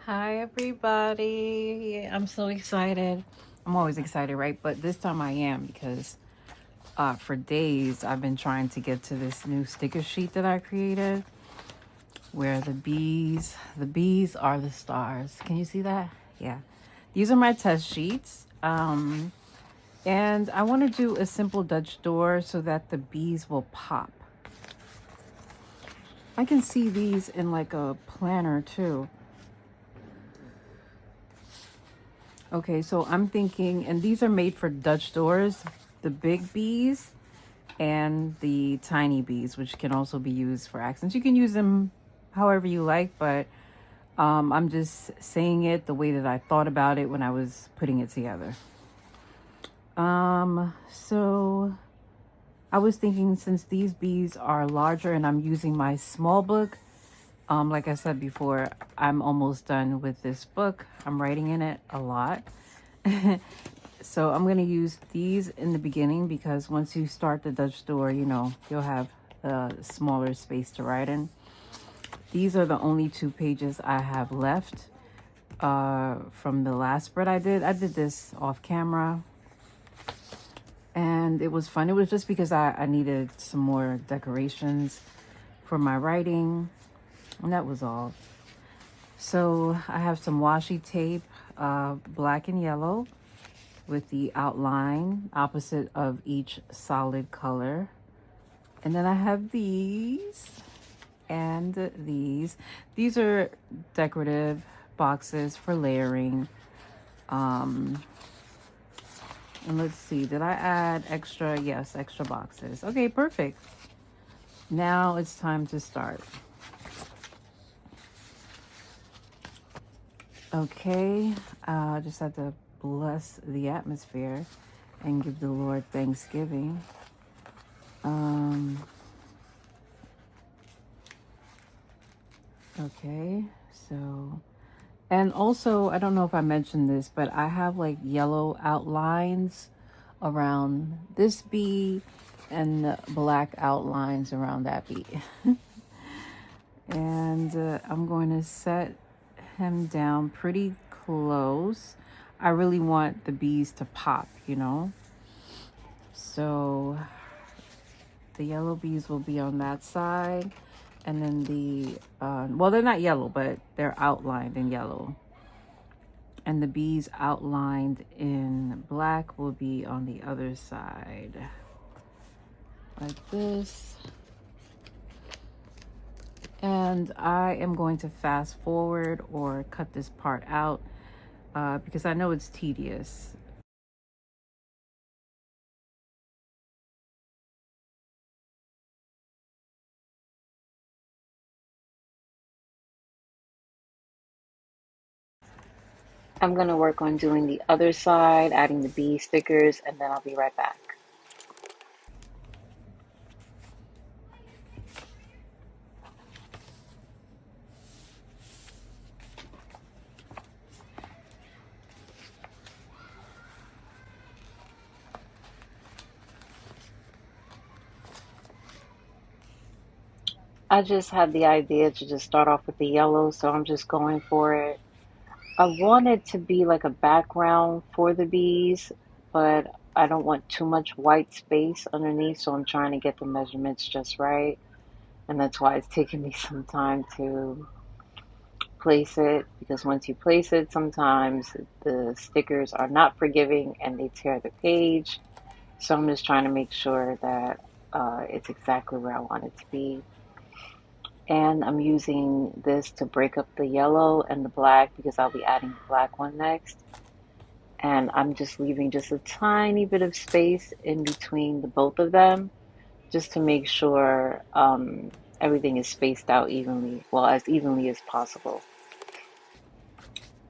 Hi, everybody. I'm so excited. I'm always excited, right? But this time I am because for days I've been trying to get to this new sticker sheet that I created where the bees are the stars. Can you see that? Yeah. These are my test sheets. And I want to do a simple Dutch door so that the bees will pop. I can see these in like a planner too. Okay, so I'm thinking, and these are made for Dutch doors, the big bees and the tiny bees, which can also be used for accents. You can use them however you like, but I'm just saying it the way that I thought about it when I was putting it together. So I was thinking since these bees are larger and I'm using my small book, like I said before, I'm almost done with this book. I'm writing in it a lot. So I'm going to use these in the beginning because once you start the Dutch door, you'll have a smaller space to write in. These are the only 2 pages I have left from the last spread I did. I did this off camera and it was fun. It was just because I needed some more decorations for my writing, and that was all. So I have some washi tape, black and yellow, with the outline opposite of each solid color. And then I have these and these. These are decorative boxes for layering. And let's see, did I add extra? Yes, extra boxes. Okay, perfect. Now it's time to start. Okay, just have to bless the atmosphere and give the Lord thanksgiving. Okay, so, and also, I don't know if I mentioned this, but I have like yellow outlines around this bee and black outlines around that bee. And I'm going to set him down pretty close. I really want the bees to pop. So the yellow bees will be on that side. And then well, they're not yellow, but they're outlined in yellow. And the bees outlined in black will be on the other side. Like this. And I am going to fast forward or cut this part out because I know it's tedious. I'm going to work on doing the other side, adding the bee stickers, and then I'll be right back. I just had the idea to just start off with the yellow, so I'm just going for it. I want it to be like a background for the bees, but I don't want too much white space underneath, so I'm trying to get the measurements just right. And that's why it's taking me some time to place it, because once you place it, sometimes the stickers are not forgiving and they tear the page. So I'm just trying to make sure that it's exactly where I want it to be. And I'm using this to break up the yellow and the black because I'll be adding the black one next. And I'm just leaving just a tiny bit of space in between the both of them just to make sure everything is spaced out evenly, well, as evenly as possible.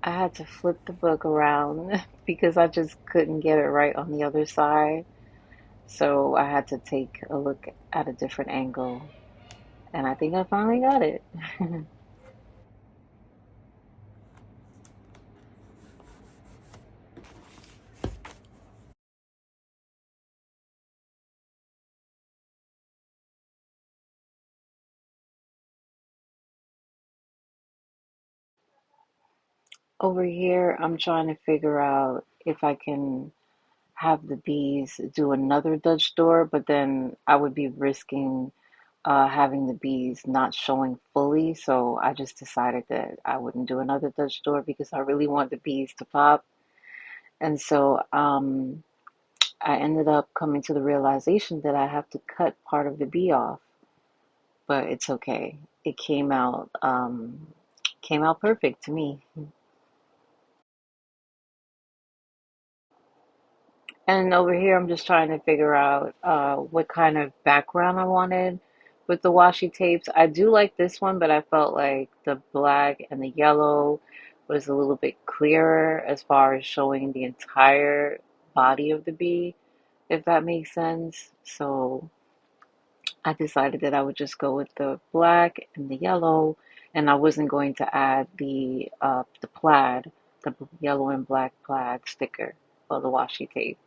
I had to flip the book around because I just couldn't get it right on the other side. So I had to take a look at a different angle. And I think I finally got it. Over here, I'm trying to figure out if I can have the bees do another Dutch door, but then I would be risking having the bees not showing fully. So I just decided that I wouldn't do another Dutch door because I really want the bees to pop. And so I ended up coming to the realization that I have to cut part of the bee off, but it's okay. It came out perfect to me. And over here, I'm just trying to figure out what kind of background I wanted with the washi tapes. I do like this one, but I felt like the black and the yellow was a little bit clearer as far as showing the entire body of the bee, if that makes sense. So I decided that I would just go with the black and the yellow, and I wasn't going to add the plaid, the yellow and black plaid sticker or the washi tape.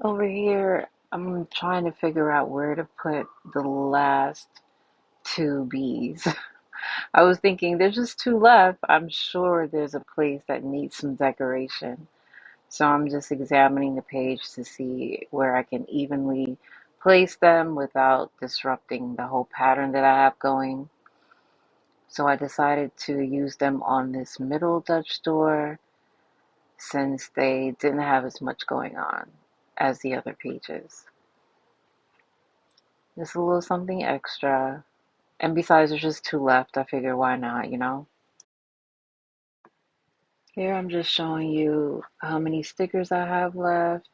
Over here, I'm trying to figure out where to put the last two bees. I was thinking there's just two left. I'm sure there's a place that needs some decoration. So I'm just examining the page to see where I can evenly place them without disrupting the whole pattern that I have going. So I decided to use them on this middle Dutch door since they didn't have as much going on as the other pages. Just a little something extra. And besides, there's just two left. I figure why not, you know? Here I'm just showing you how many stickers I have left.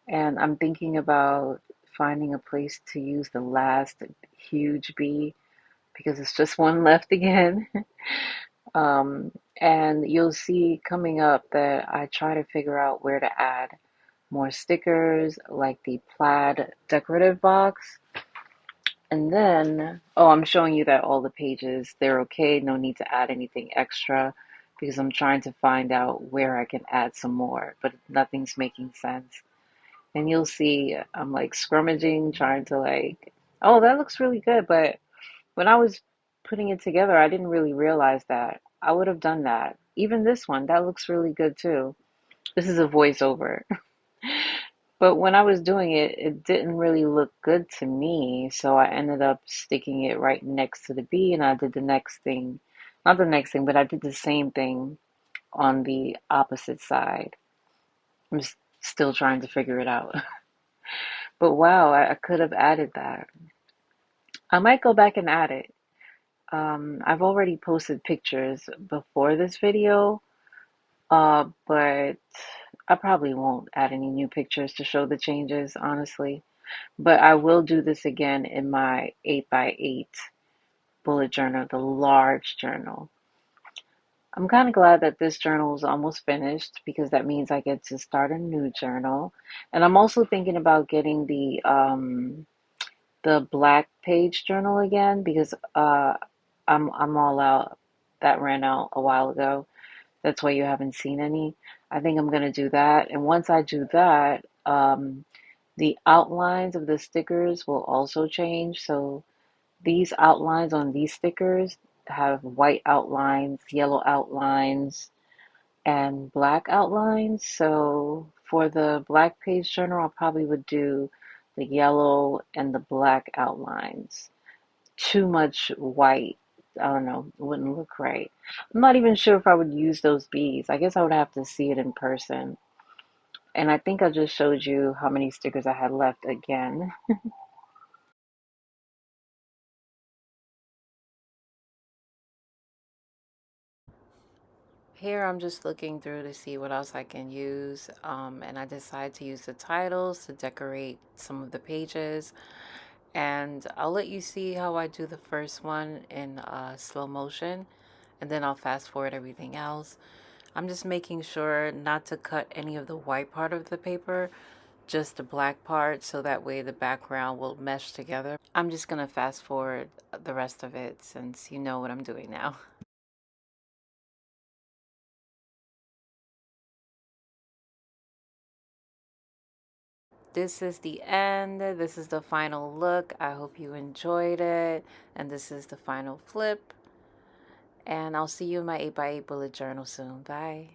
And I'm thinking about finding a place to use the last huge bee because it's just one left again. Um, and you'll see coming up that I try to figure out where to add more stickers like the plaid decorative box. And then, oh, I'm showing you that all the pages, they're okay. No need to add anything extra because I'm trying to find out where I can add some more, but nothing's making sense. And you'll see I'm like scrummaging, trying to like, oh, that looks really good. But when I was putting it together, I didn't really realize that. I would have done that. Even this one, that looks really good too. This is a voiceover. But when I was doing it, it didn't really look good to me. So I ended up sticking it right next to the bee, and I did the next thing. Not the next thing, but I did the same thing on the opposite side. I'm still trying to figure it out. But wow, I could have added that. I might go back and add it. I've already posted pictures before this video, but I probably won't add any new pictures to show the changes, honestly. But I will do this again in my 8 by 8 bullet journal, the large journal. I'm kind of glad that this journal is almost finished because that means I get to start a new journal. And I'm also thinking about getting the black page journal again because I'm all out. That ran out a while ago. That's why you haven't seen any. I think I'm gonna do that. And once I do that, the outlines of the stickers will also change. So these outlines on these stickers have white outlines, yellow outlines, and black outlines. So for the black page journal, I probably would do the yellow and the black outlines. Too much white, I don't know, it wouldn't look right. I'm not even sure if I would use those beads. I guess I would have to see it in person. And I think I just showed you how many stickers I had left again. Here I'm just looking through to see what else I can use, and I decided to use the titles to decorate some of the pages. And I'll let you see how I do the first one in slow motion, and then I'll fast forward everything else. I'm just making sure not to cut any of the white part of the paper, just the black part, so that way the background will mesh together. I'm just gonna fast forward the rest of it since you know what I'm doing now. This is the end. This is the final look. I hope you enjoyed it. And this is the final flip. And I'll see you in my 8x8 bullet journal soon. Bye.